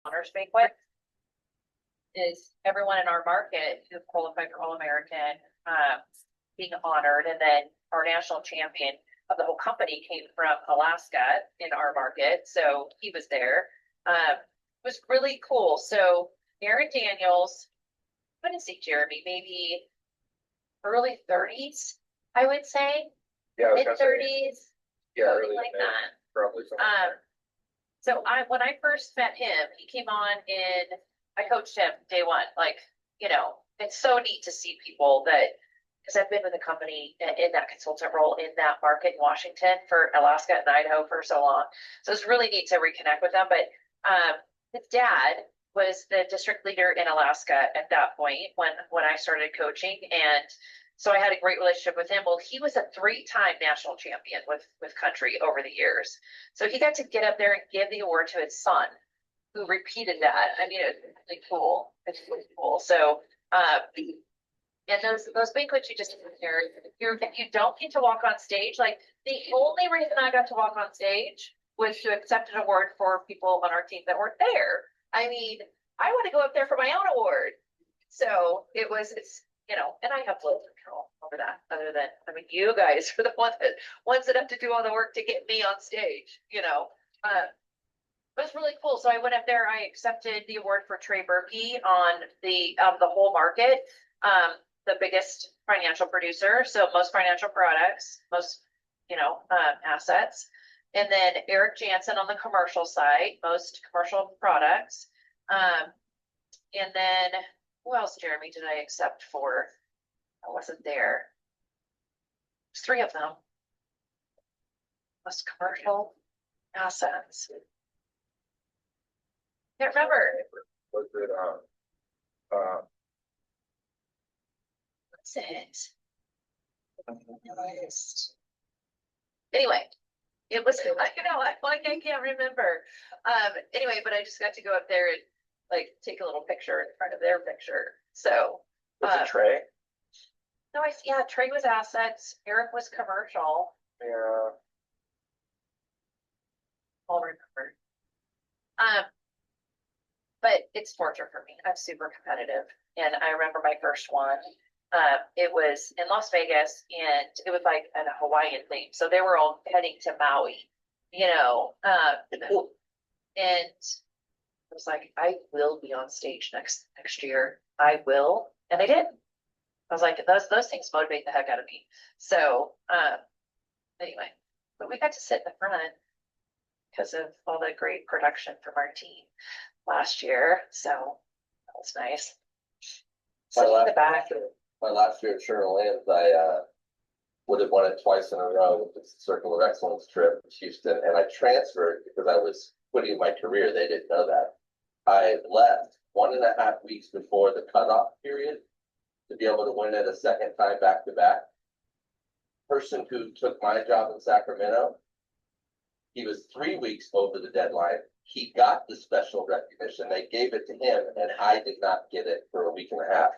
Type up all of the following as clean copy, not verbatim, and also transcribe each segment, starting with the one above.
honors banquet. Is everyone in our market who qualified for All-American being honored, and then our national champion of the whole company came from Alaska in our market, so he was there. It was really cool. So Aaron Daniels, I'm gonna say Jeremy, maybe early 30s, I would say. Yeah, mid 30s, yeah, something like that. Probably something like that. So when I first met him, he came on I coached him day one. Like, it's so neat to see people because I've been with the company in that consultant role in that market in Washington for Alaska and Idaho for so long. So it's really neat to reconnect with them. But his dad was the district leader in Alaska at that point when I started coaching. And so I had a great relationship with him. Well, he was a 3-time national champion with country over the years. So he got to get up there and give the award to his son, who repeated that. I mean, it's really cool. It's really cool. So, and those banquets you just there, if you don't get to walk on stage, like the only reason I got to walk on stage was to accept an award for people on our team that weren't there. I mean, I want to go up there for my own award. So and I have little control over that. Other than, I mean, you guys are the ones that have to do all the work to get me on stage. It was really cool. So I went up there. I accepted the award for Trey Berkey on the whole market, the biggest financial producer. So most financial products, most assets, and then Eric Jansen on the commercial side, most commercial products, and then who else, Jeremy, did I accept for? I wasn't there. There's 3 of them. Most commercial assets. Can't remember. Was it What's it? Anyway, it was I can't remember. Anyway, but I just got to go up there and take a little picture in front of their picture. So was it Trey? No, Trey was assets, Eric was commercial. Yeah. I'll remember. But it's torture for me. I'm super competitive. And I remember my first one. It was in Las Vegas, and it was like a Hawaiian theme. So they were all heading to Maui, and I was like, I will be on stage next year. I will. And I did. I was like, those things motivate the heck out of me. So anyway, but we got to sit in the front because of all the great production from our team last year. So that was nice. So in the back. My last year at Sherman-Williams, I would have won it twice in a row with the Circle of Excellence trip to Houston, and I transferred because I was quitting my career. They didn't know that. I left 1.5 weeks before the cutoff period to be able to win it a second time back to back. Person who took my job in Sacramento, he was 3 weeks over the deadline. He got the special recognition. They gave it to him, and I did not get it for a week and a half.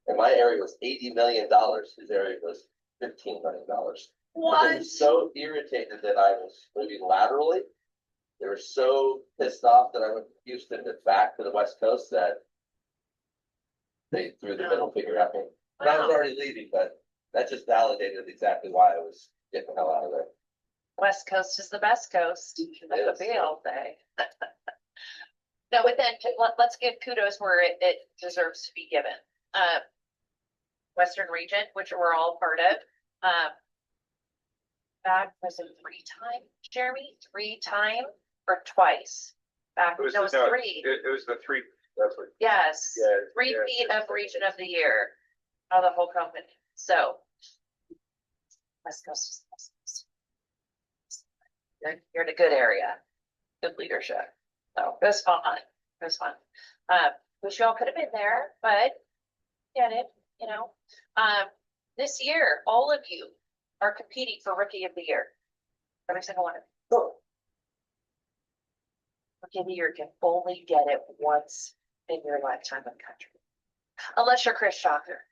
And my area was $80 million. His area was $15 million. What? I was so irritated that I was moving laterally. They were so pissed off that I went to Houston and back to the West Coast that they threw the middle finger at me. And I was already leaving, but that just validated exactly why I was getting the hell out of there. West Coast is the best coast. That's what we all say. No, but then let's give kudos where it deserves to be given. Western region, which we're all part of. Back was it 3 times, Jeremy? 3 times or twice? Back it was 3. It was the 3. That's what. Yes. Yeah, 3 feet of region of the year of the whole company. So West Coast is West Coast. You're in a good area. Good leadership. So it was fun. It was fun. Wish y'all could have been there, but get it. This year, all of you are competing for Rookie of the Year. Every single one of you. Cool. Rookie of the Year can only get it once in your lifetime in country. Unless you're Chris Shocker.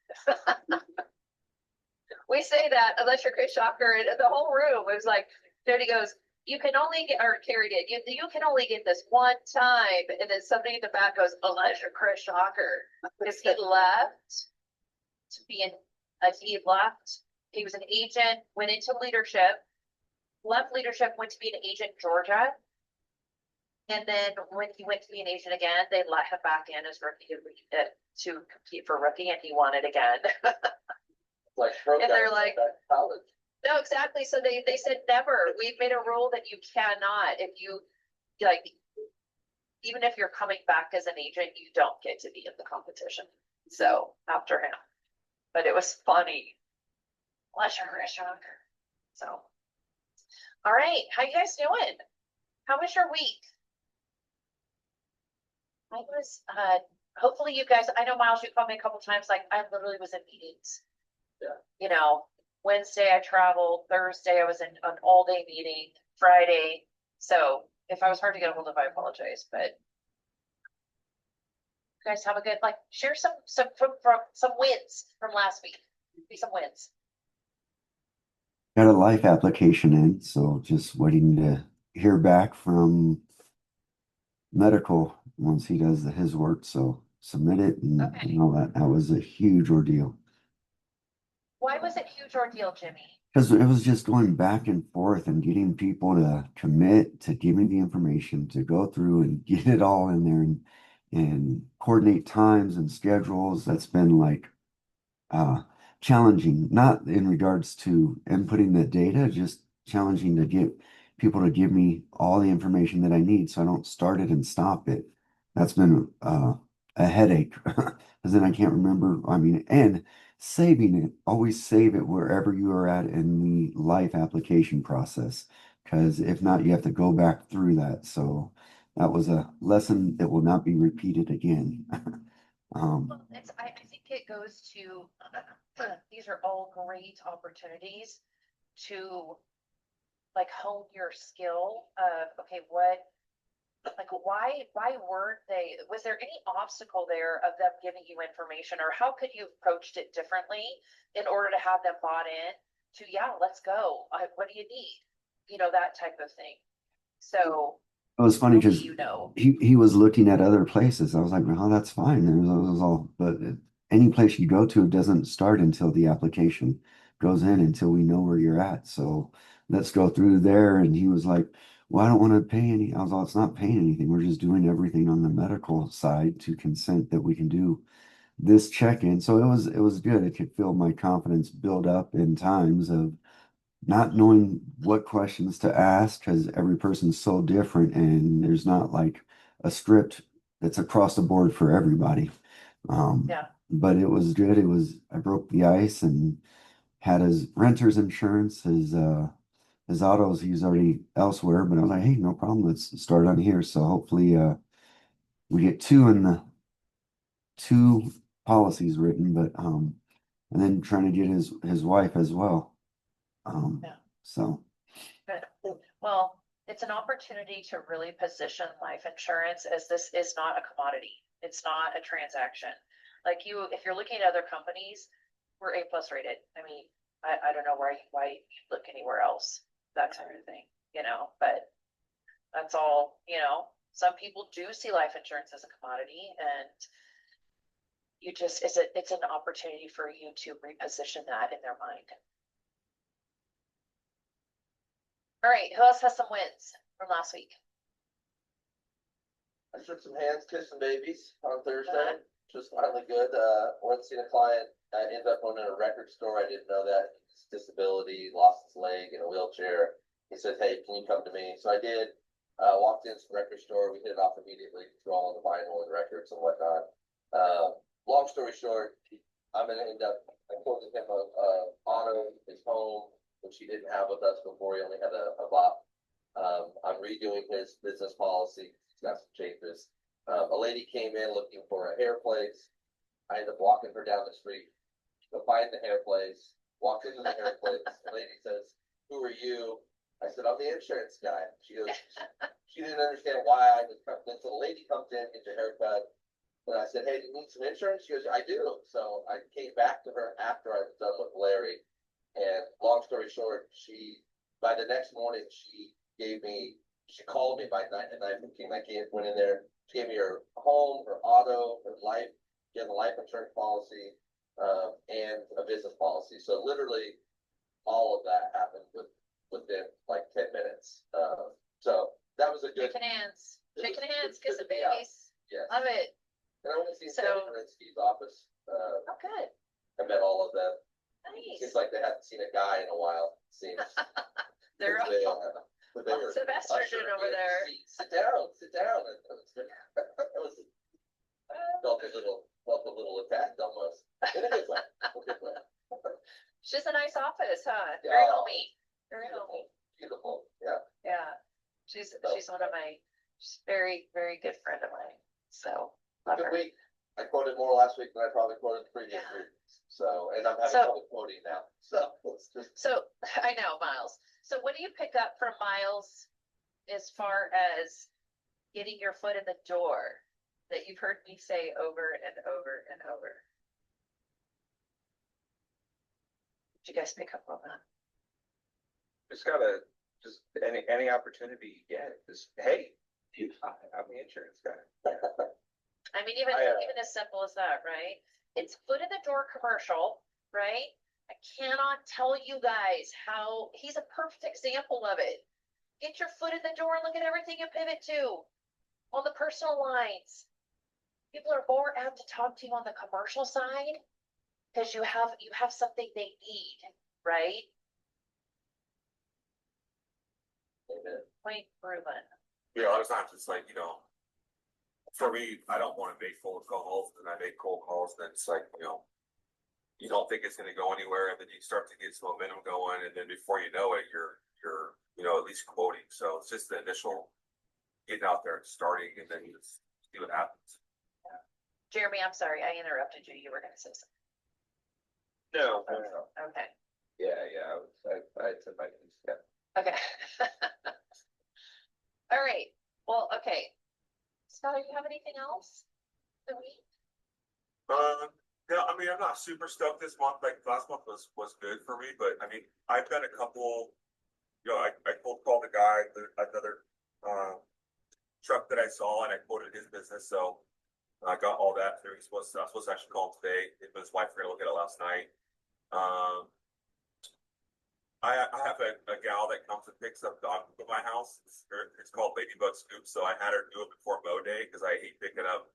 We say that unless you're Chris Shocker, and the whole room was like, Jody goes, you can only get, or carried it, you can only get this one time. And then somebody in the back goes, Elijah Chris Shocker. Because he left to be he left, he was an agent, went into leadership, left leadership, went to be an agent in Georgia. And then when he went to be an agent again, they let him back in as rookie to compete for rookie, and he won it again. Like, And they're like, college. no, exactly. So they said never. We've made a rule that you cannot, if you like, even if you're coming back as an agent, you don't get to be in the competition. So after him, but it was funny. Bless your shocker. So, all right, how you guys doing? How was your week? I was, hopefully you guys, I know Miles, you called me a couple times, like I literally was in meetings. Yeah. You know, Wednesday I traveled, Thursday I was in an all day meeting, Friday. So if I was hard to get a hold of, I apologize, but you guys have a good, like, share some from some wins from last week. Be some wins. Got a life application in, so just waiting to hear back from medical once he does his work. So submit it and, Okay. and all that. That was a huge ordeal Why was it huge ordeal, Jimmy? because it was just going back and forth and getting people to commit to give me the information to go through and get it all in there and coordinate times and schedules. That's been like challenging, not in regards to inputting the data, just challenging to get people to give me all the information that I need so I don't start it and stop it. That's been a headache because then I can't remember. I mean, and saving it, always save it wherever you are at in the life application process, because if not, you have to go back through that. So that was a lesson that will not be repeated again. Well, I think it goes to, these are all great opportunities to like hone your skill of, okay, why weren't they, was there any obstacle there of them giving you information, or how could you have approached it differently in order to have them bought in to, yeah, let's go. What do you need? You know, that type of thing. So It was funny only because you know. he was looking at other places. I was like, oh, that's fine. It was all, but any place you go to doesn't start until the application goes in until we know where you're at. So let's go through there. And he was like, well, I don't want to pay any. I was like, it's not paying anything. We're just doing everything on the medical side to consent that we can do this check-in. So it was good. It could feel my confidence build up in times of not knowing what questions to ask because every person's so different and there's not like a script that's across the board for everybody. Yeah. But it was good. I broke the ice and had his renter's insurance, his autos, he's already elsewhere, but I was like, hey, no problem. Let's start on here. So hopefully we get two policies written, but and then trying to get his wife as well. Yeah. So Good. Well, it's an opportunity to really position life insurance as this is not a commodity. It's not a transaction. Like if you're looking at other companies, we're A+ rated. I mean, I don't know why you look anywhere else, that kind of thing, but that's all, some people do see life insurance as a commodity, and it's an opportunity for you to reposition that in their mind. All right, who else has some wins from last week? I shook some hands, kissed some babies on Thursday, which was finally good. Went to see a client. I ended up owning a record store. I didn't know that. His disability, lost his leg in a wheelchair. He said, hey, can you come to me? So I did. Walked into the record store. We hit it off immediately, through all the vinyl and records and whatnot. Long story short, I'm going to end up, I quoted him a auto, his home, which he didn't have with us before. He only had a BOP. I'm redoing his business policy. He's got some changes. A lady came in looking for a hair place. I ended up walking her down the street to find the hair place. Walked into the hair place. The lady says, who are you? I said, I'm the insurance guy. She didn't understand why I was coming in. So the lady comes in, gets her haircut. And I said, hey, do you need some insurance? She goes, I do. So I came back to her after I was done with Larry. And long story short, by the next morning, she she called me by night at 9:15. I went in there, she gave me her home, her auto, her life, she had a life insurance policy, and a business policy. So literally all of that happened within like 10 minutes. So that was a good. Shaking hands, kissing Yeah. babies. Yes. Love it. And I went to see So- Sandy Marinsky's office. Oh, good. I met all of them. Nice. Seems like they haven't seen a guy in a while. It seems. They're They, all, but they were what's the best they're doing over there? Sit down, sit down. And it was felt a little attacked almost. In a good way. In a good way. She's a nice office, huh? Yeah. Very homey. Very homey. Beautiful. Yeah. Yeah. She's one of my, she's very, very good friend of mine. So love Good her. week. I quoted more last week than I probably quoted the previous Yeah. week. So, and I'm having So- trouble quoting now. So it's just. So I know, Miles. So what do you pick up from Miles as far as getting your foot in the door that you've heard me say over and over and over? Did you guys pick up on that? Just gotta, just any opportunity you get, just, hey, I'm the insurance guy. I mean, even as simple as that, right? It's foot in the door commercial, right? I cannot tell you guys how he's a perfect example of it. Get your foot in the door and look at everything you pivot to on the personal lines. People are more apt to talk to you on the commercial side because you have something they need, right? Amen. Point proven. Yeah, a lot of times it's like, for me, I don't want to make cold calls, and I make cold calls, and it's like, you don't think it's gonna go anywhere, and then you start to get some momentum going, and then before you know it, you're at least quoting. So it's just the initial getting out there and starting, and then you just see what happens. Jeremy, I'm sorry, I interrupted you. You were gonna say something. No. Okay. Yeah, I said my piece, yeah. Okay. All right. Well, okay. Scott, do you have anything else? The week? Yeah, I mean, I'm not super stoked this month. Like last month was good for me, but I mean, I've got a couple. I cold called the guy, another truck that I saw, and I quoted his business, so I got all that through. I was supposed to actually call him today, but his wife were gonna look at it last night. I have a gal that comes and picks up dog poop at my house. It's called Ladybug Scoop. So I had her do it before mow day because I hate picking up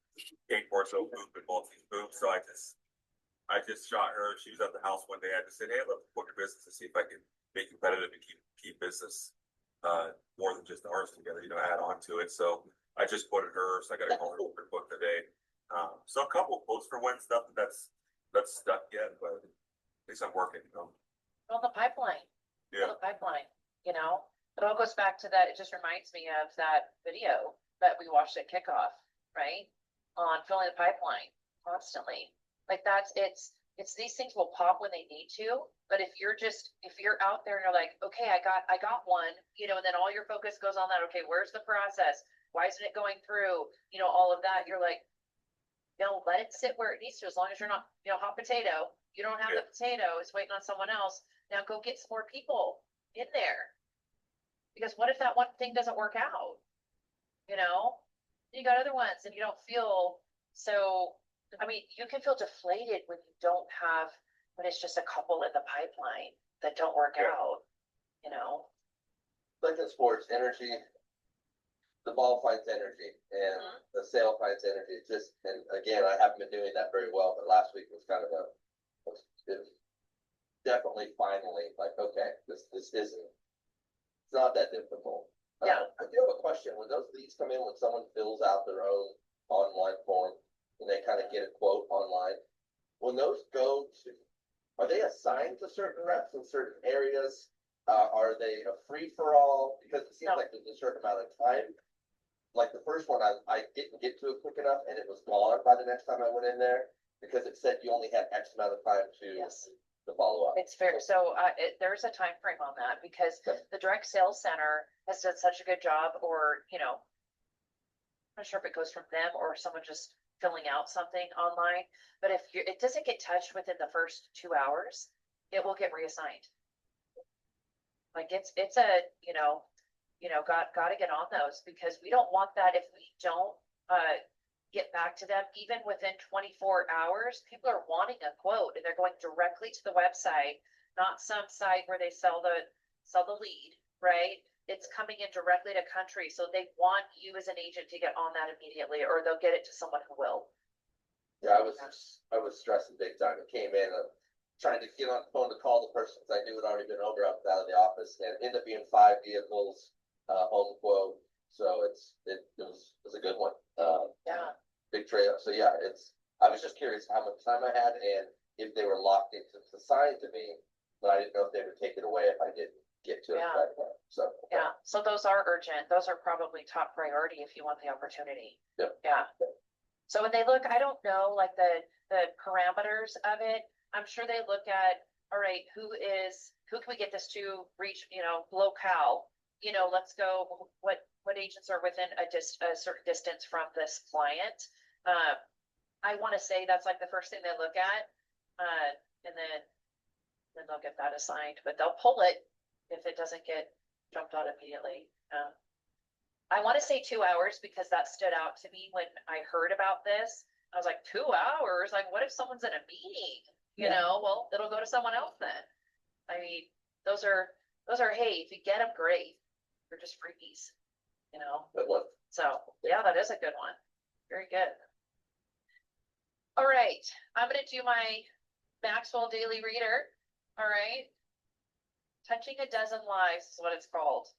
torso poop and Maltese poop. So I just shot her. She was at the house one day. I just said, "Hey, let's book your business to see if I can make competitive and keep business more than just ours together. Add on to it." So I just quoted her. So I got to call her over book today. So a couple quotes for when stuff that's stuck yet, but at least I'm working. Well, the pipeline. Yeah. The pipeline, it all goes back to that. It just reminds me of that video that we watched at kickoff, right? On filling the pipeline constantly. Like it's these things will pop when they need to. But if you're out there and you're like, okay, I got one, and then all your focus goes on that. Okay, where's the process? Why isn't it going through? All of that. You're like, let it sit where it needs to, as long as you're not, hot potato. You don't have the potato, it's waiting on someone else. Now go get some more people in there. Because what if that one thing doesn't work out? You got other ones and you don't feel so. I mean, you can feel deflated when it's just a couple in the pipeline that don't work out. Like in sports, energy, the ball finds energy and the sale finds energy. And again, I haven't been doing that very well, but last week was kind of definitely finally like, okay, this isn't, it's not that difficult. Yeah. I do have a question. When those leads come in, when someone fills out their own online form and they kind of get a quote online, when those are they assigned to certain reps in certain areas? Are they a free for all? Because it seems like there's a certain amount of time. Like the first one, I didn't get to it quick enough and it was gone by the next time I went in there because it said you only had X amount of time to follow up. It's fair. So there's a time frame on that because the direct sales center has done such a good job, or I'm not sure if it goes from them or someone just filling out something online. But if it doesn't get touched within the first 2 hours, it will get reassigned. Like it's a gotta get on those, because we don't want that if we don't, get back to them, even within 24 hours. People are wanting a quote and they're going directly to the website, not some site where they sell the lead, right? It's coming in directly to Country, so they want you as an agent to get on that immediately, or they'll get it to someone who will. Yeah, I was stressing big time. It came in, trying to get on the phone to call the person, because I knew it had already been over out of the office, and it ended up being 5 vehicles, home quote. So it was a good one. Yeah. Big trade. So yeah, I was just curious how much time I had and if they were locked into the sign to me, but I didn't know if they would take it away if I didn't get to it. Yeah. Right away. So Yeah, so those are urgent. Those are probably top priority if you want the opportunity. Yep. Yeah. So when they look, I don't know, like the parameters of it. I'm sure they look at, all right, who can we get this to reach, locale? Let's go, what agents are within a certain distance from this client? I want to say that's like the first thing they look at. And then they'll get that assigned, but they'll pull it if it doesn't get jumped on immediately. I want to say 2 hours, because that stood out to me when I heard about this. I was like, 2 hours? Like, what if someone's in a meeting? Well, it'll go to someone else then. I mean, those are, hey, if you get them, great. They're just freebies, good one. So yeah, that is a good one. Very good. All right, I'm gonna do my Maxwell Daily Reader. All right. Touching a dozen lives is what it's called.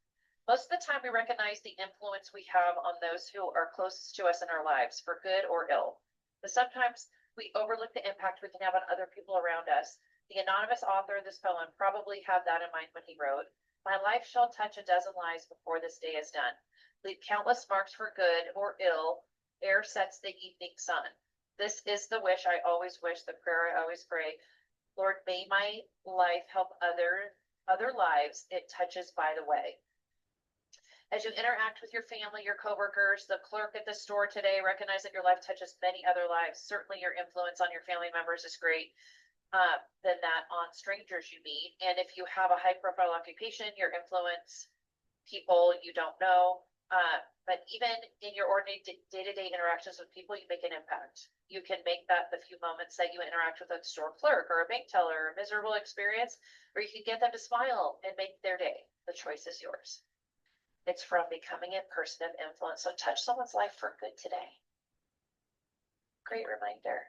Most of the time, we recognize the influence we have on those who are closest to us in our lives, for good or ill. But sometimes we overlook the impact we can have on other people around us. The anonymous author of this poem probably had that in mind when he wrote, "My life shall touch a dozen lives before this day is done. Leave countless marks for good or ill ere sets the evening sun. This is the wish I always wish, the prayer I always pray. Lord, may my life help other lives it touches by the way." As you interact with your family, your coworkers, the clerk at the store today, recognize that your life touches many other lives. Certainly your influence on your family members is great, than that on strangers you meet. And if you have a high profile occupation, your influence people you don't know. But even in your ordinary day-to-day interactions with people, you make an impact. You can make that the few moments that you interact with a store clerk or a bank teller, a miserable experience, or you can get them to smile and make their day. The choice is yours. It's from becoming a person of influence. So touch someone's life for good today. Great reminder.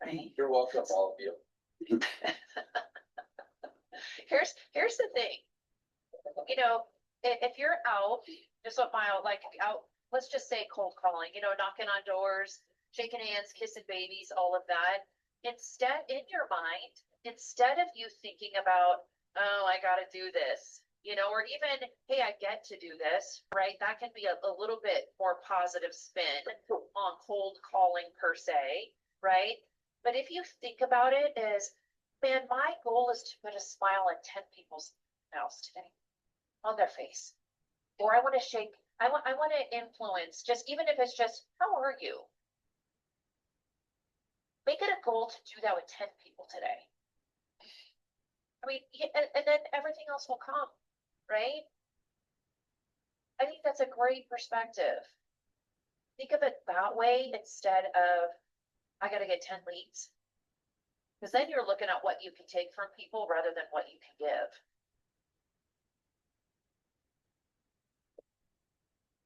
Right? You're welcome, all of you. Here's the thing. If you're out, just what mile, like out, let's just say cold calling, knocking on doors, shaking hands, kissing babies, all of that. Instead, in your mind, instead of you thinking about, oh, I got to do this, or even, hey, I get to do this, right? That can be a little bit more positive spin on cold calling per se, right? But if you think about it as, man, my goal is to put a smile on 10 people's mouths today, on their face. Or I want to influence, just even if it's just, how are you? Make it a goal to do that with 10 people today. I mean, and then everything else will come, right? I think that's a great perspective. Think of it that way instead of, I got to get 10 leads. Because then you're looking at what you can take from people rather than what you can give.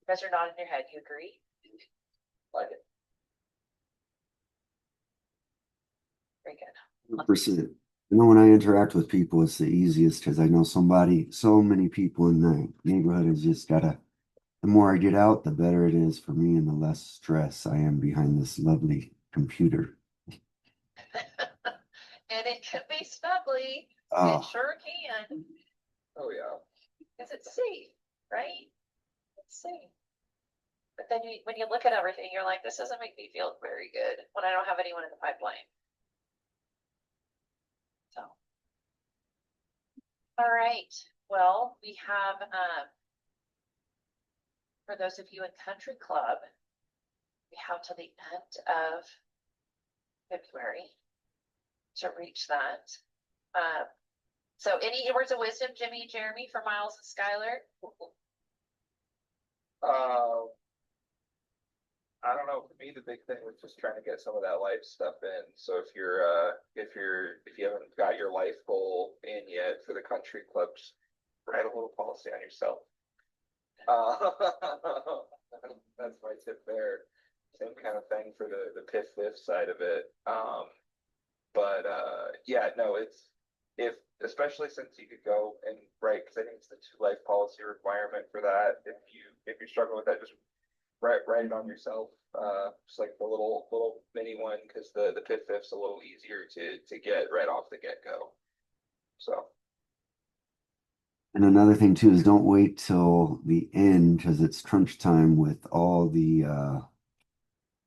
You guys are nodding your head. You agree? Like it. Very good. 100%. When I interact with people, it's the easiest because I know so many people in the neighborhood has just gotta, the more I get out, the better it is for me and the less stress I am behind this lovely computer. And it can be snuggly. It Oh, sure can. Oh, yeah. Because it's safe, right? It's safe. But then when you look at everything, you're like, this doesn't make me feel very good when I don't have anyone in the pipeline. So, all right. Well, we have, for those of you in Country Club, we have to the end of February to reach that. So any words of wisdom, Jimmy, Jeremy, for Miles and Skylar? I don't know, for me, the big thing was just trying to get some of that life stuff in. So if you haven't got your life goal in yet for the country club, just write a little policy on yourself. That's my tip there. Same kind of thing for the PIF side of it. Yeah, no, if, especially since you could go and write, because I think it's the 2 life policy requirement for that. If you struggle with that, just write it on yourself. Just like the little mini one, because the PIF's a little easier to get right off the get go. So. And another thing too is don't wait till the end because it's crunch time with all the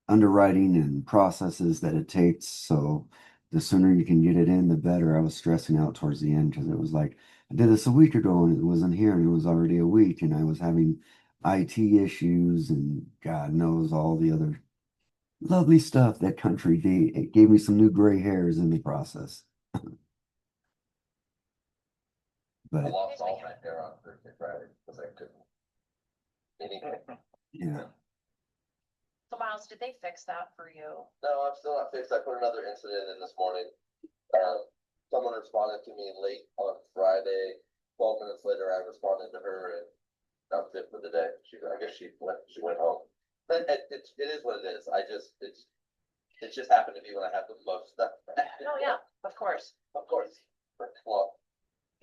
underwriting and processes that it takes. So the sooner you can get it in, the better. I was stressing out towards the end because it was like I did this a week ago and it wasn't here and it was already a week and I was having IT issues and God knows all the other lovely stuff that country did. It gave me some new gray hairs in the process. I But lost all my hair on Thursday, Friday, because I couldn't. Anything. yeah. So Miles, did they fix that for you? No, I'm still not fixed. I put another incident in this morning. Someone responded to me late on Friday. 12 minutes later, I responded to her and that was it for the day. I guess she went home. But it is what it is. It just happened to be when I have the most stuff. Oh, yeah, of course. Of course. Well,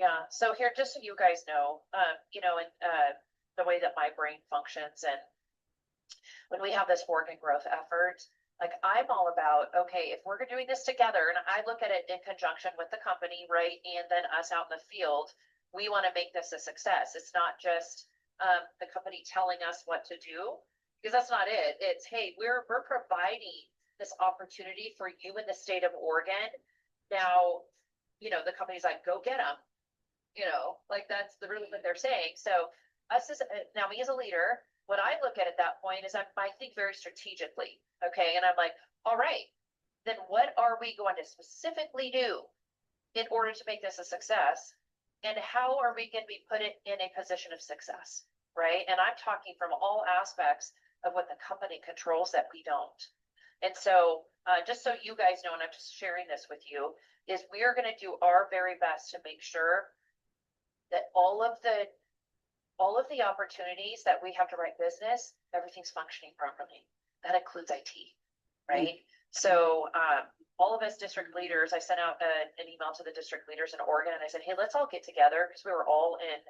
Yeah, so here, just so you guys know, the way that my brain functions and when we have this organ growth effort, like I'm all about, okay, if we're doing this together and I look at it in conjunction with the company, right? And then us out in the field, we want to make this a success. It's not just the company telling us what to do, because that's not it. It's, hey, we're providing this opportunity for you in the state of Oregon. Now, the company's like, go get them. Like that's really what they're saying. So us as now me as a leader, what I look at that point is I think very strategically. Okay. And I'm like, all right, then what are we going to specifically do in order to make this a success? And how are we going to be put in a position of success? Right. And I'm talking from all aspects of what the company controls that we don't. And so just so you guys know, and I'm just sharing this with you, is we are going to do our very best to make sure that all of the opportunities that we have to write business, everything's functioning properly. That includes IT, right? So all of us district leaders, I sent out an email to the district leaders in Oregon and I said, hey, let's all get together because we were all in,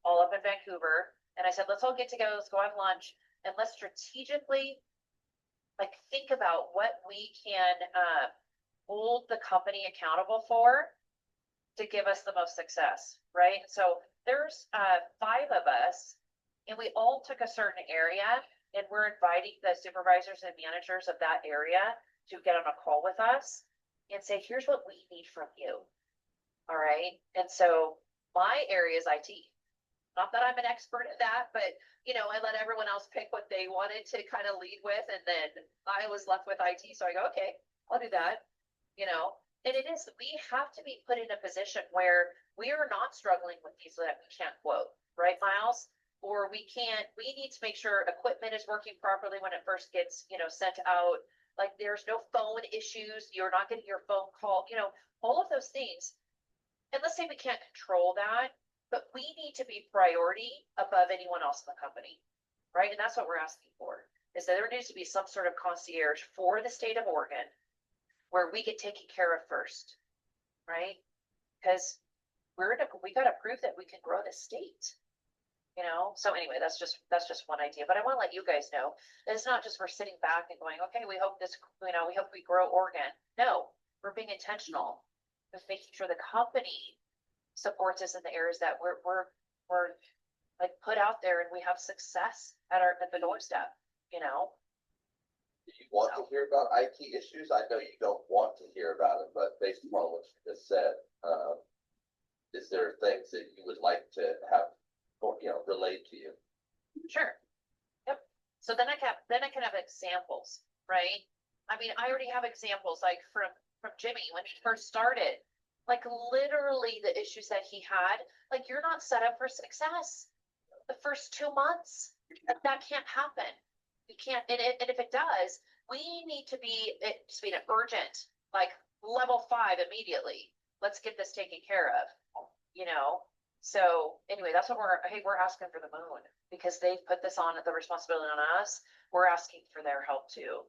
all up in Vancouver. And I said, let's all get together, let's go have lunch and let's strategically think about what we can hold the company accountable for to give us the most success, right? So there's 5 of us and we all took a certain area and we're inviting the supervisors and managers of that area to get on a call with us and say, here's what we need from you. All right. And so my area is IT. Not that I'm an expert at that, but I let everyone else pick what they wanted to kind of lead with. And then I was left with IT. So I go, okay, I'll do that, And it is, we have to be put in a position where we are not struggling with these that we can't quote, right, Miles? Or we need to make sure equipment is working properly when it first gets, sent out. Like there's no phone issues. You're not getting your phone call, all of those things. And let's say we can't control that, but we need to be priority above anyone else in the company, right? And that's what we're asking for, is that there needs to be some sort of concierge for the state of Oregon where we get taken care of first, right? Because we got to prove that we can grow the state, So anyway, that's just one idea. But I want to let you guys know that it's not just we're sitting back and going, okay, we hope we hope we grow Oregon. No, we're being intentional with making sure the company supports us in the areas that we're put out there and we have success at the doorstep, Do you want to hear about IT issues? I know you don't want to hear about it, but based upon what you just said, is there things that you would like to have, relayed to you? Sure. Yep. So then I can have examples, right? I mean, I already have examples from Jimmy when he first started, literally the issues that he had, you're not set up for success the first 2 months. That can't happen. We can't, and if it does, we need to be, it's being urgent, like level 5 immediately. Let's get this taken care of, you know? So anyway, that's what we're asking for the moon because they've put this on the responsibility on us. We're asking for their help too,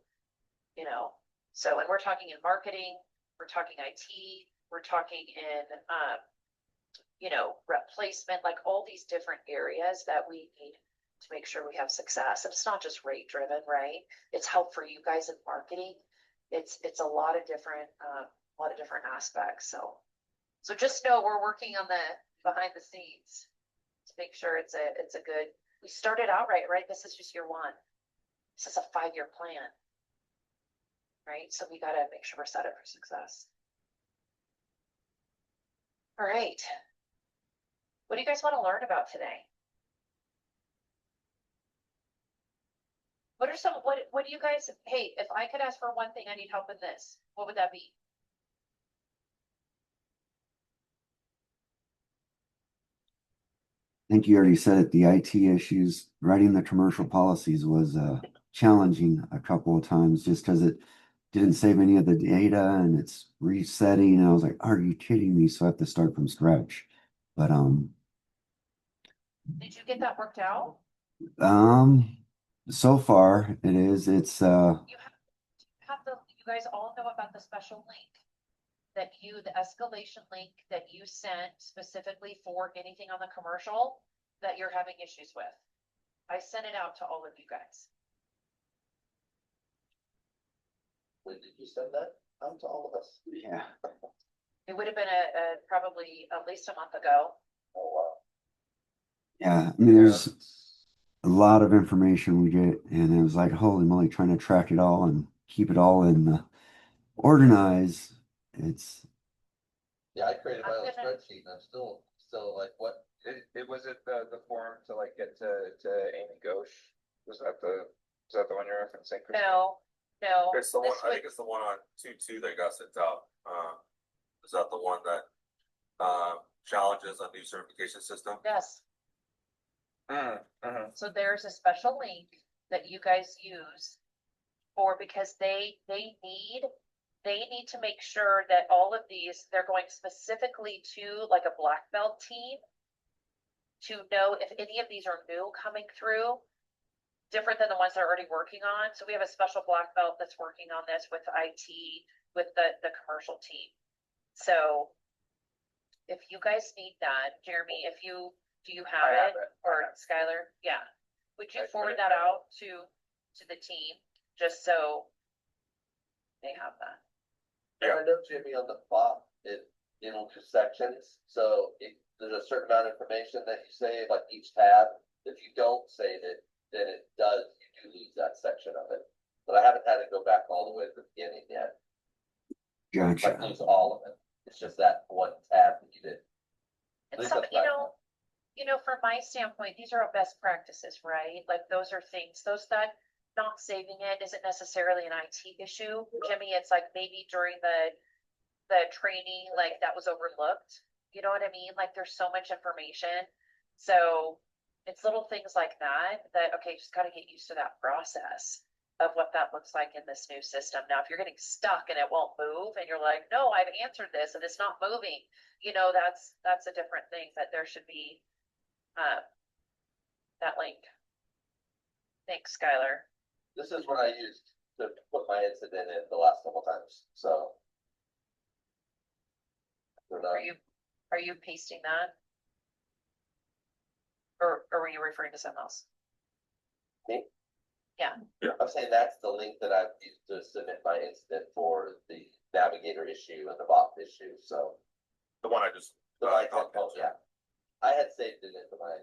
you know? So, and we're talking in marketing, we're talking IT, we're talking in, you know, replacement, like all these different areas that we need to make sure we have success. It's not just rate driven, right? It's help for you guys in marketing. It's a lot of different aspects. So just know we're working on the behind the scenes to make sure it's a good. We started out right? This is just year 1. This is a 5-year plan, right? So we got to make sure we're set up for success. All right. What do you guys want to learn about today? What are some, what do you guys, hey, if I could ask for one thing, I need help in this, what would that be? I think you already said it, the IT issues, writing the commercial policies was challenging a couple of times just because it didn't save any of the data and it's resetting. And I was like, are you kidding me? So I have to start from scratch. But Did you get that worked out? so far it is. It's You guys all know about the special link the escalation link that you sent specifically for anything on the commercial that you're having issues with. I sent it out to all of you guys. When did you send that out to all of us? yeah. It would have been probably at least a month ago. Oh, wow. Yeah, I mean, there's a lot of information we get, and it was like, holy moly, trying to track it all and keep it all in organized. It's Yeah, I created my I'm own gonna- spreadsheet and I'm still like, what? It was it the form to like get to Amy Ghosh? Was that the one you're referencing? Christine? No. It's the one, This I think it's the one on 2.2 that got sent out. Is that the one that, challenges a new certification system? Yes. Mm-hmm. So there's a special link that you guys use for because they need to make sure that all of these they're going specifically to like a black belt team to know if any of these are new coming through, different than the ones they're already working on. So we have a special black belt that's working on this with IT, with the commercial team. So if you guys need that, Jeremy, do you have I have it? it. Or Skylar? Yeah. Would you I forward put it that in. out to the team just so they have that? And I know, Jimmy, on the bot, it'll do sections, so there's a certain amount of information that you save, like each tab. If you don't save it, then you do lose that section of it. But I haven't had to go back all the way to the beginning yet, gotcha. like lose all of it. It's just that one tab that you did. And Leave some, that back. from my standpoint, these are best practices, right? Like those are things, those that not saving it isn't necessarily an IT issue. Jimmy, it's like maybe during the training, like that was overlooked. You know what I mean? Like there's so much information. So it's little things like that, okay, just got to get used to that process of what that looks like in this new system. Now, if you're getting stuck and it won't move and you're like, no, I've answered this and it's not moving, that's a different thing that there should be, that link. Thanks, Skylar. This is what I used to put my incident in the last couple times, so. Are you pasting that? Or were you referring to something else? Me? Yeah. I'm saying that's the link that I've used to submit my incident for the navigator issue and the bot issue, so. The one I just. Yeah. I had saved it into my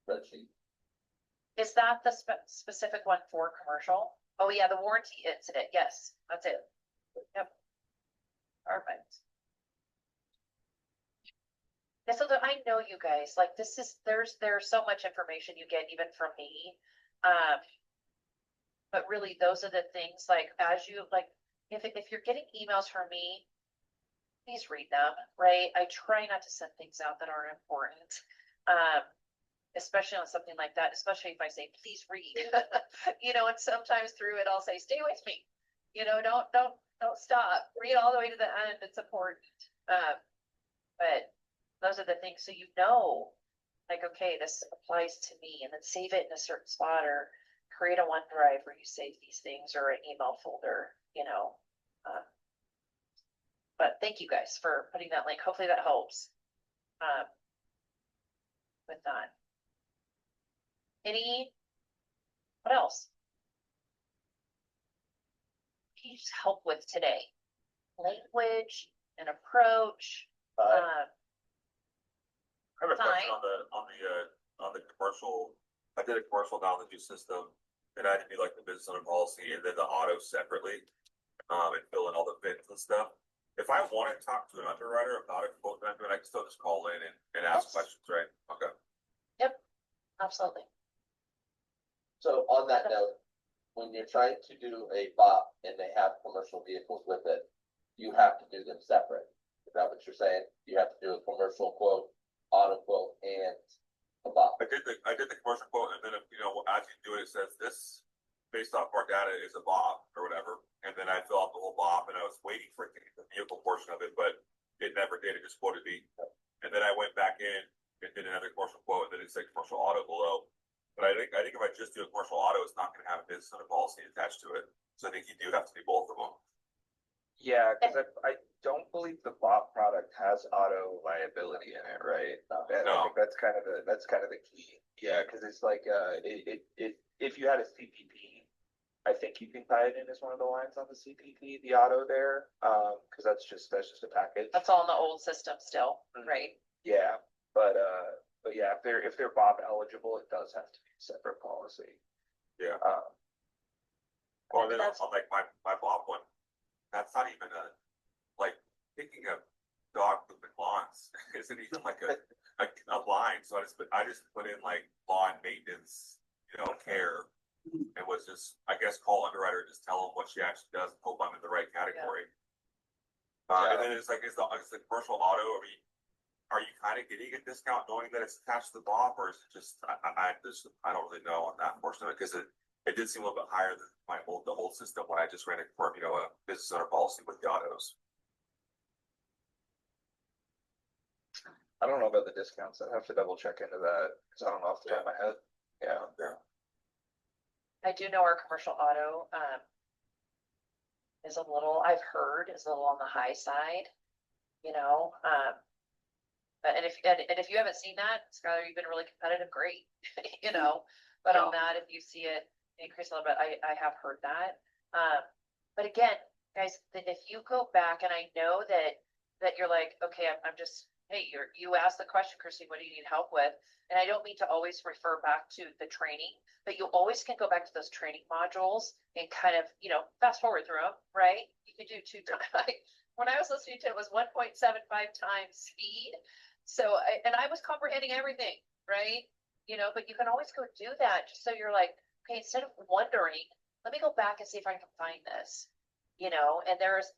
spreadsheet. Is that the specific one for commercial? Oh yeah, the warranty incident. Yes, that's it. Yep. Perfect. And so I know you guys, like there's so much information you get even from me. But really those are the things like as you like if you're getting emails from me, please read them, right? I try not to send things out that aren't important. especially on something like that, especially if I say, please read, and sometimes through it, I'll say, stay with me, don't stop, read all the way to the end. It's important. But those are the things. So, like, okay, this applies to me, and then save it in a certain spot, or create a OneDrive where you save these things, or an email folder, but thank you guys for putting that link. Hopefully that helps. With that. What else? What can you just help with today? Language and approach. I have a question Fine. on the commercial. I did a commercial down the new system, and I had to do like the business owner policy and then the auto separately, and fill in all the bits and stuff. If I want to talk to an underwriter about a quote that I'm doing, I can still just call in and ask questions, right? Okay. Yep, absolutely. So on that note, when you're trying to do a BOP and they have commercial vehicles with it, you have to do them separate. Is that what you're saying? You have to do a commercial quote, auto quote, and a BOP. I did the commercial quote, and then as you do it, it says this based off our data is a BOP or whatever, and then I fill out the whole BOP, and I was waiting for it to get the vehicle portion of it, but it never did. It just quoted me, and then I went back in and did another commercial quote, and then it said commercial auto below. But I think if I just do a commercial auto, it's not going to have a business owner policy attached to it. So I think you do have to do both of them. Yeah, because I don't believe the BOP product has auto liability in it, right? And I No. think that's kind of the key. Yeah, because it's like if you had a CPP, I think you can tie it in as one of the lines on the CPP, the auto there, because that's just a package. That's all in the old system still, right? Yeah, but yeah, if they're BOP eligible, it does have to be a separate policy. Yeah. Um, Or then That's- on like my BOP one, that's not even like picking a dog pooping lawns isn't even like a line. So I just put in like lawn maintenance, care. It was just, I guess, call underwriter, just tell them what she actually does, and hope I'm in the right category. And then it's like, is the commercial auto, are you kind of getting a discount knowing that it's attached to the BOP, or is it just, I don't really know on that portion of it, because it did seem a little bit higher than the old system when I just ran it for, a business owner policy with the autos. I don't know about the discounts. I'd have to double check into that because I don't know off the top of my head. Yeah. I do know our commercial auto, is a little on the high side, and if you haven't seen that, Skylar, you've been really competitive, great, but on that, if you see it increase a little bit, I have heard that. But again, guys, if you go back, and I know that you're like, okay, I'm just, hey, you asked the question, Christine, what do you need help with? And I don't mean to always refer back to the training, but you always can go back to those training modules and kind of, fast forward through them, right? You could do 2 times. When I was listening to it, was 1.75 times speed. So, I was comprehending everything, right? But you can always go do that just so you're like, okay, instead of wondering, let me go back and see if I can find this, and there's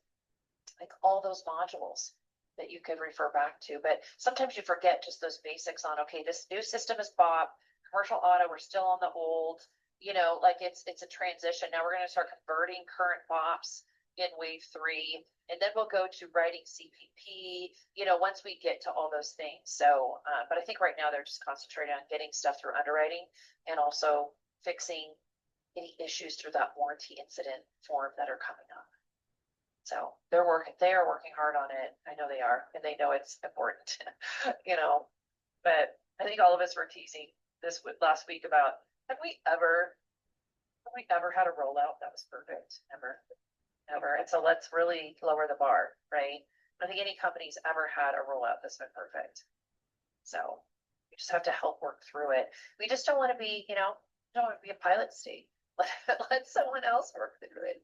like all those modules that you could refer back to. But sometimes you forget just those basics on, okay, this new system is BOP, commercial auto, we're still on the old, like it's a transition. Now we're going to start converting current BOPs in wave 3, and then we'll go to writing CPP, once we get to all those things. So, but I think right now they're just concentrating on getting stuff through underwriting and also fixing any issues through that warranty incident form that are coming up. So they are working hard on it. I know they are, and they know it's important, but I think all of us were teasing this last week about, have we ever had a rollout that was perfect? Never. And so let's really lower the bar, right? I don't think any company's ever had a rollout that's been perfect. So we just have to help work through it. We just don't want to be, don't want to be a pilot state. Let someone else work through it.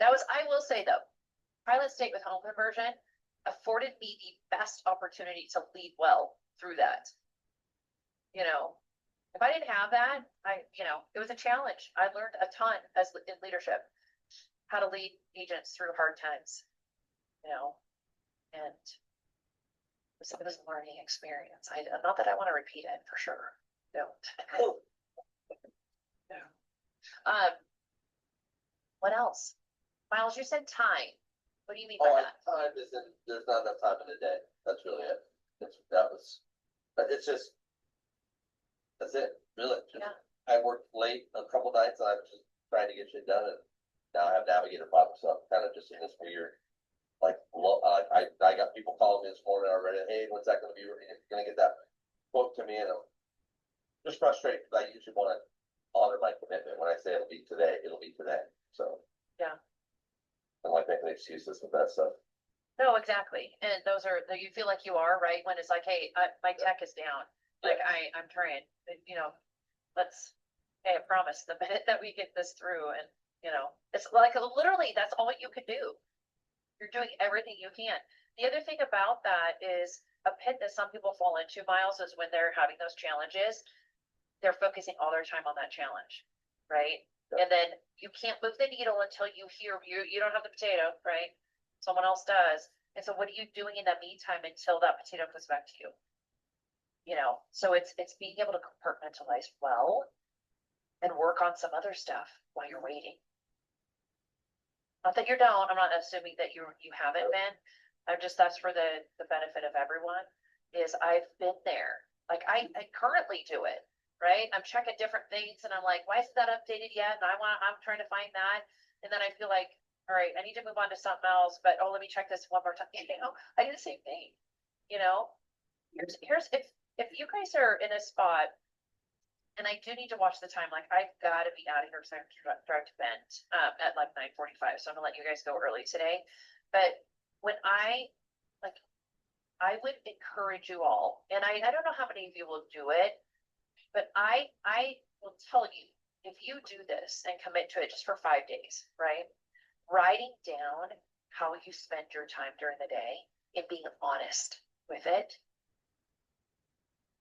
I will say though, pilot state with home conversion afforded me the best opportunity to lead well through that. If I didn't have that, it was a challenge. I learned a ton in leadership, how to lead agents through hard times, and it was a learning experience. Not that I want to repeat it for sure. Don't. No. What else? Miles, you said time. What do you mean by Oh, that? time isn't, there's not enough time in the day. That's really it. But it's just, that's it, really. Yeah. I worked late a couple nights and I was just trying to get shit done and now I have navigator problems, so I'm kind of just in this weird, like, I got people calling me this morning already, hey, when's that gonna be, you're gonna get that quote to me, and I'm just frustrated, because I usually wanna honor my commitment, when I say it'll be today, so. Yeah. I don't like making excuses with that stuff. No, exactly. And you feel like you are, right? When it's like, hey, my tech is down. Like I'm trying, hey, I promise the minute that we get this through and, it's like literally that's all you can do. You're doing everything you can. The other thing about that is a pit that some people fall into, Miles, is when they're having those challenges, they're focusing all their time on that challenge, right? And then you can't move the needle until you don't have the potato, right? Someone else does. And so what are you doing in that meantime until that potato comes back to you? So it's being able to compartmentalize well and work on some other stuff while you're waiting. Not that you don't, I'm not assuming that you haven't been. That's for the benefit of everyone, is I've been there. Like I currently do it, right? I'm checking different things and I'm like, why isn't that updated yet? And I'm trying to find that. And then I feel like, all right, I need to move on to something else, but let me check this one more time. I do the same thing. Here's if you guys are in a spot, and I do need to watch the time. Like I've got to be out of here because I have to drive to Bend at like 9:45. So I'm gonna let you guys go early today. But when I would encourage you all, and I don't know how many of you will do it, but I will tell you, if you do this and commit to it just for 5 days, right? Writing down how you spend your time during the day and being honest with it,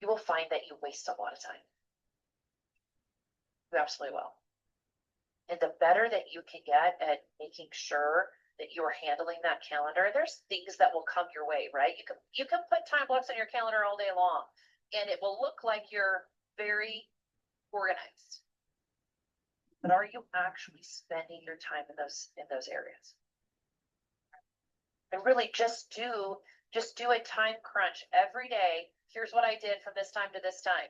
you will find that you waste a lot of time. You absolutely will. And the better that you can get at making sure that you are handling that calendar, there's things that will come your way, right? You can put time blocks on your calendar all day long, and it will look like you're very organized. But are you actually spending your time in those areas? And really just do a time crunch every day. Here's what I did from this time to this time.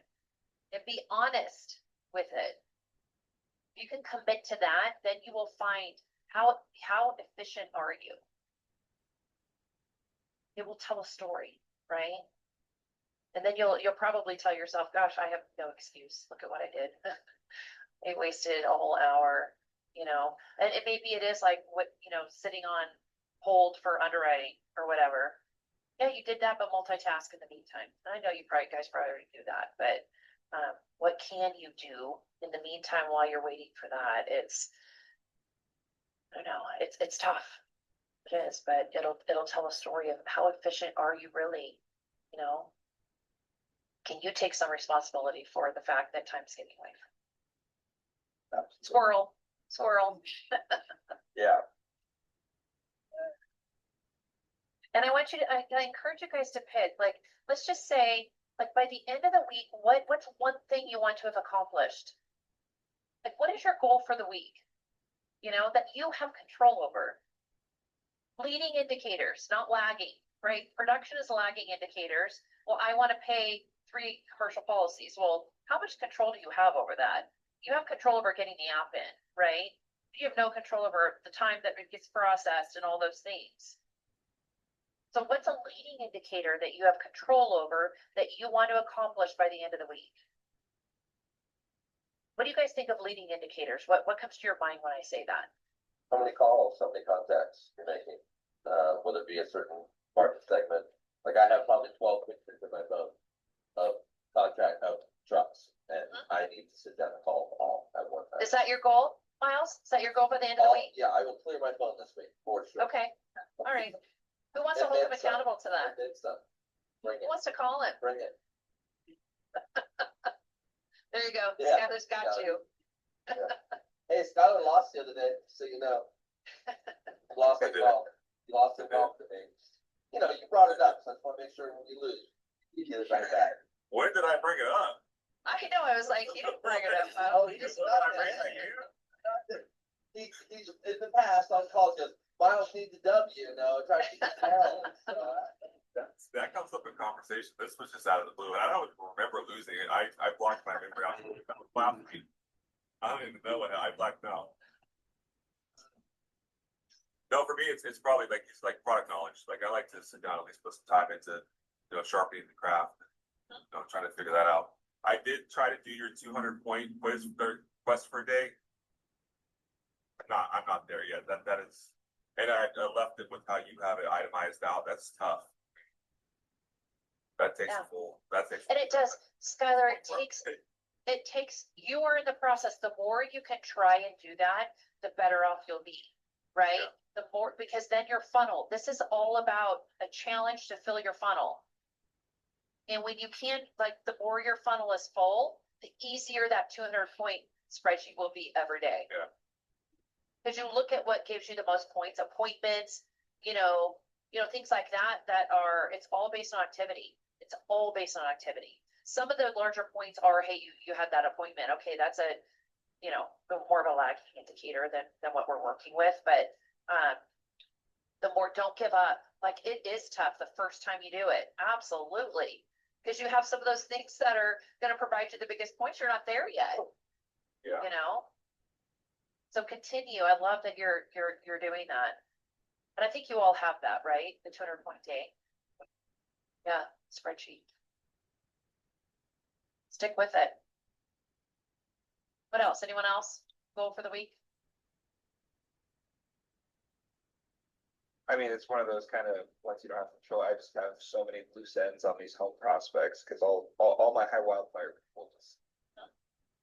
And be honest with it. If you can commit to that, then you will find how efficient are you. It will tell a story, right? And then you'll probably tell yourself, gosh, I have no excuse. Look at what I did. I wasted a whole hour, and maybe it is like what, sitting on hold for underwriting or whatever. Yeah, you did that, but multitask in the meantime. I know guys probably already do that, but what can you do in the meantime while you're waiting for that? I don't know, it's tough. It is, but it'll tell a story of how efficient are you really, Can you take some responsibility for the fact that time's getting away from you? Squirrel. Yeah. And I encourage you guys to pick, like, let's just say, like, by the end of the week, what's one thing you want to have accomplished? Like, what is your goal for the week? That you have control over. Leading indicators, not lagging, right? Production is lagging indicators. Well, I want to pay 3 commercial policies. Well, how much control do you have over that? You have control over getting the app in, right? You have no control over the time that it gets processed and all those things. So what's a leading indicator that you have control over that you want to accomplish by the end of the week? What do you guys think of leading indicators? What comes to your mind when I say that? How many calls, how many contacts you're making, whether it be a certain market segment. Like I have probably 12 pictures in my phone of trucks, and I need to sit down and call them all at one time. Is that your goal, Miles? Is that your goal by the end of the week? Yeah, I will clear my phone this week, for sure. Okay, all right. Who wants to hold him accountable to that? Who wants to call him? Bring it. There you go. Yeah. Skyler's got you. Yeah. Hey, Skyler lost the other day, so you know. Lost a call. Lost a call today. You know, you brought it up, so I just wanna make sure when you lose, you get it right back. When did I bring it up? I know, I was like, you didn't bring it up. Oh, he just got I ran that. at you. He's in the past on calls, just Miles needs a W, you know, try to keep it down. So, That comes up in conversation. This was just out of the blue, and I don't remember losing it. I blocked my memory out. That was last week. I don't even know what I blacked out. No, for me, it's probably like it's like product knowledge. Like I like to sit down at least put some time into sharpening the craft. Trying to figure that out. I did try to do your 200-point quiz quest per day. I'm not there yet. That is, and I left it with how you have it itemized out. That's tough. That takes Yeah. a full. That takes. And it does, Skylar, it takes, you are in the process. The more you can try and do that, the better off you'll be, right? Yeah. The more, because then your funnel, this is all about a challenge to fill your funnel. And when you can't, like, the more your funnel is full, the easier that 200-point spreadsheet will be every day. Yeah. Because you look at what gives you the most points, appointments, things like that, it's all based on activity. It's all based on activity. Some of the larger points are, hey, you had that appointment. Okay, that's a more of a lagging indicator than what we're working with. But the more, don't give up. Like, it is tough the first time you do it. Absolutely. Because you have some of those things that are going to provide you the biggest points. You're not there yet. Yeah. So continue. I love that you're doing that. And I think you all have that, right? The 200-point day. Yeah, spreadsheet. Stick with it. What else? Anyone else? Goal for the week? I mean, it's one of those kind of, once you don't have control, I just have so many loose ends on these home prospects, because all my high wildfire people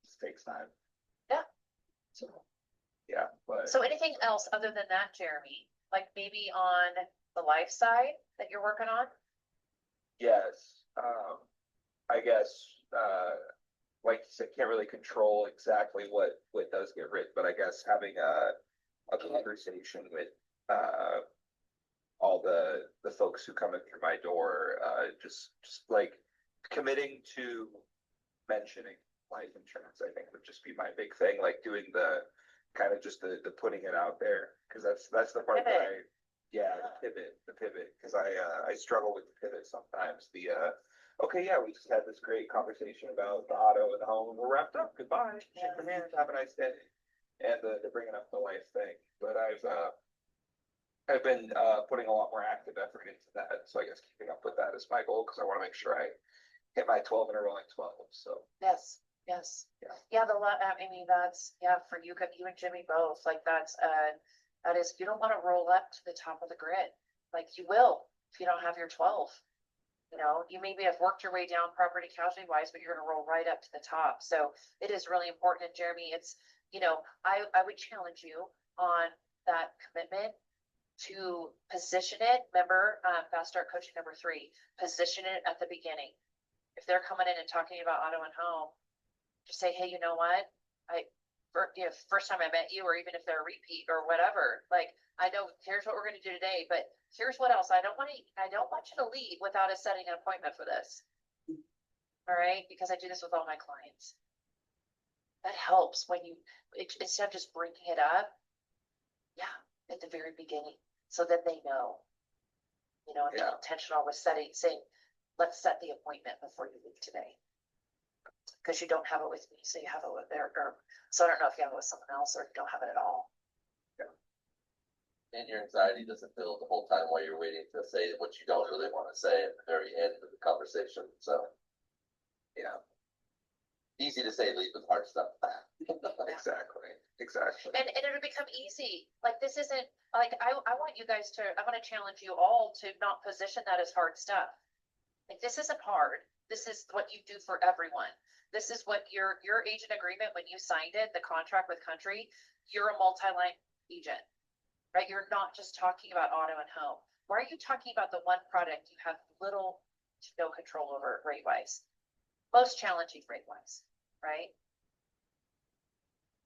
just takes time. Yeah. So, yeah, but. So anything else other than that, Jeremy? Like maybe on the life side that you're working on? Yes, I guess, like you said, can't really control exactly what does get written, but I guess having a conversation with, all the folks who come in through my door, just like committing to mentioning life insurance, I think would just be my big thing, like doing the kind of just the putting it out there, because that's the part that the pivot, because I struggle with the pivot sometimes. Okay, yeah, we just had this great conversation about the auto and the home, and we're wrapped up. Goodbye. Shake your hand. Have a nice day. And the bringing up the life thing, but I've been putting a lot more active effort into that. So I guess keeping up with that is my goal, because I want to make sure I hit my 12 in a rolling 12. So Yes. Yeah. I mean, that's, for you and Jimmy both, like that is, you don't want to roll up to the top of the grid. Like you will, if you don't have your 12, you maybe have worked your way down property casualty wise, but you're going to roll right up to the top. So it is really important. And Jeremy, it's, I would challenge you on that commitment to position it. Remember, fast start coaching number 3, position it at the beginning. If they're coming in and talking about auto and home, just say, hey, you know what? First time I met you, or even if they're a repeat or whatever, like, I know here's what we're going to do today, but here's what else. I don't want you to leave without us setting an appointment for this. All right. Because I do this with all my clients. That helps when instead of just bringing it up. Yeah. At the very beginning. So that they know, and be intentional with saying, let's set the appointment before you leave today. Because you don't have it with me, so you have it with so I don't know if you have it with someone else or if you don't have it at all. And your anxiety doesn't build the whole time while you're waiting to say what you don't really want to say at the very end of the conversation. So, easy to say, leave with hard stuff. Exactly. And it'll become easy. Like, this isn't like, I want you guys I want to challenge you all to not position that as hard stuff. Like, this isn't hard. This is what you do for everyone. This is what your agent agreement, when you signed it, the contract with Country, you're a multi-line agent, right? You're not just talking about auto and home. Why are you talking about the one product you have little to no control over rate-wise? Most challenging rate-wise, right?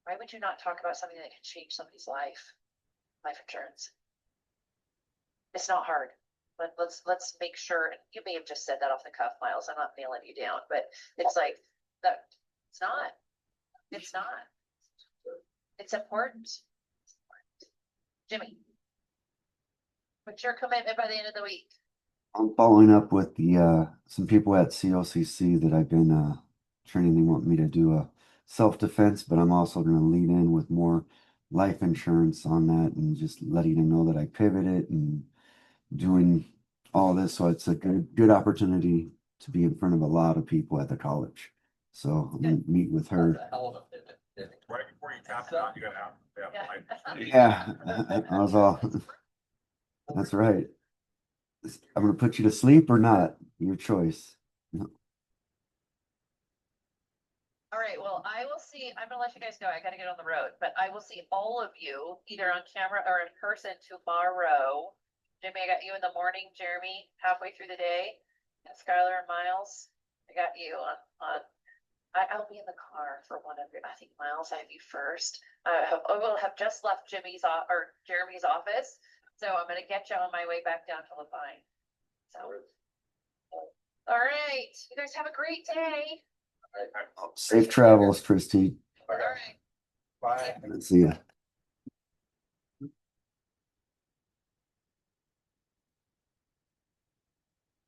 Why would you not talk about something that can change somebody's life insurance? It's not hard. But let's make sure, you may have just said that off the cuff, Miles, I'm not nailing you down, but it's like, that, it's not. It's not. It's important. Jimmy. What's your commitment by the end of the week? I'm following up with the some people at COCC that I've been training. They want me to do a self-defense, but I'm also going to lead in with more life insurance on that and just letting them know that I pivoted and doing all this. So it's a good opportunity to be in front of a lot of people at the college. So I'm going to meet with That's her. a hell of a pivot. Right before you tap it out, you gotta have, Yeah. like, Yeah, I was all, that's right. I'm going to put you to sleep or not. Your choice. All right, well, I will see, I'm gonna let you guys go, I gotta get on the road, but I will see all of you either on camera or in person tomorrow. Jimmy, I got you in the morning, Jeremy, halfway through the day, and Skylar and Miles, I got you on, I'll be in the car for one of you, I think Miles, I have you first. I will have just left or Jeremy's office, so I'm gonna get you on my way back down to Levine. So, all right, you guys have a great day. Safe travels, Christy. All right. Bye. See ya.